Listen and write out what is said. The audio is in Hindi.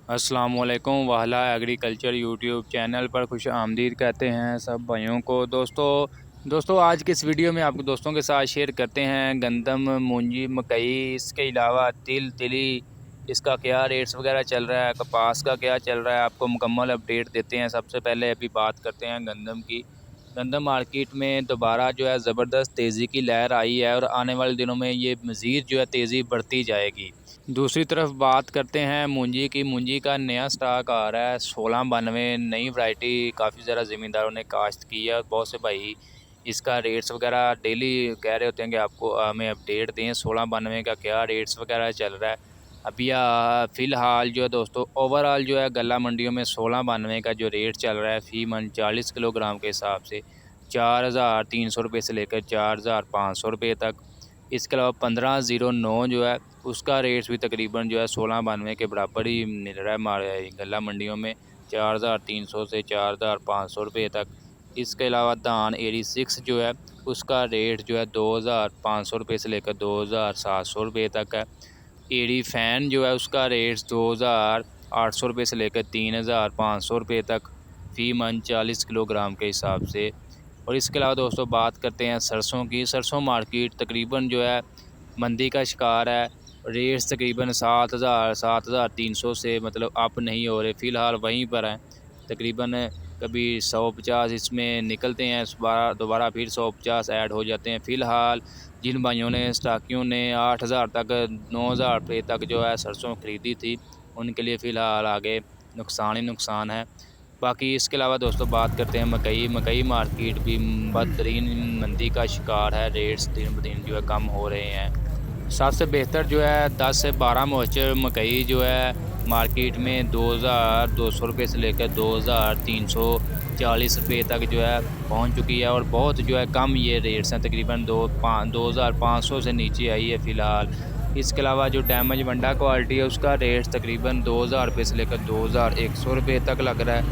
अस्सलामुअलैकुम वाला एग्रीकल्चर यूट्यूब चैनल पर खुश आमदीद कहते हैं सब भाइयों को। दोस्तों आज के इस वीडियो में आपको दोस्तों के साथ शेयर करते हैं गंदम, मूंजी, मकई, इसके अलावा तिल, तिली, इसका क्या रेट्स वगैरह चल रहा है, कपास का क्या चल रहा है, आपको मुकम्मल अपडेट देते हैं। सबसे पहले अभी बात करते हैं गंदम की। गंदम मार्केट में दोबारा जो है ज़बरदस्त तेज़ी की लहर आई है और आने वाले दिनों में ये मज़ीद जो है तेज़ी बढ़ती जाएगी। दूसरी तरफ बात करते हैं मूंजी की। मूंजी का नया स्टॉक आ रहा है 1692, नई वैरायटी काफ़ी ज़्यादा ज़मींदारों ने काश्त की है। बहुत से भाई इसका रेट्स वगैरह डेली कह रहे होते हैं कि आपको हमें अपडेट दें 1692 का क्या रेट्स वगैरह चल रहा है। अभी फ़िलहाल जो है दोस्तों ओवरऑल जो है गला मंडियों में 1692 का जो रेट चल रहा है फ़ी मन 40 किलोग्राम के हिसाब से 4300 रुपये से लेकर 4500 रुपये तक। इसके अलावा 1509 जो है उसका रेट्स भी तकरीबन जो है 1692 के बराबर ही मिल रहा है हमारे गला मंडियों में 4300 से 4500 रुपये तक। इसके अलावा धान 86 जो है उसका रेट जो है 2500 रुपये से लेकर 2700 रुपये तक है। एडी फ़ैन जो है उसका रेट 2800 रुपये से लेकर 3500 रुपये तक फ़ी मन 40 किलोग्राम के हिसाब से। और इसके अलावा दोस्तों बात करते हैं सरसों की। सरसों मार्केट तकरीबन जो है मंदी का शिकार है। रेट्स तकरीबन 7300 से मतलब अप नहीं हो रहे, फ़िलहाल वहीं पर हैं तकरीबन। कभी 150 इसमें निकलते हैं, दोबारा फिर 150 ऐड हो जाते हैं। फ़िलहाल जिन भाइयों ने स्टाकियों ने 8000 तक 9000 रुपये तक जो है सरसों ख़रीदी थी उनके लिए फ़िलहाल आगे नुकसान ही नुकसान है। बाकी इसके अलावा दोस्तों बात करते हैं मकई मार्केट भी बदतरीन मंदी का शिकार है। रेट्स दिन ब दिन जो है कम हो रहे हैं। सबसे बेहतर जो है 10 से 12 मोचर मकई जो है मार्केट में 2200 रुपये से लेकर 2340 रुपये तक जो है पहुंच चुकी है। और बहुत जो है कम ये रेट्स हैं, तकरीबन 2500 से नीचे आई है फ़िलहाल। इसके अलावा जो डैमेज वंडा क्वालिटी है उसका रेट तकरीबन 2000 रुपये से लेकर 2100 रुपये तक लग रहा है।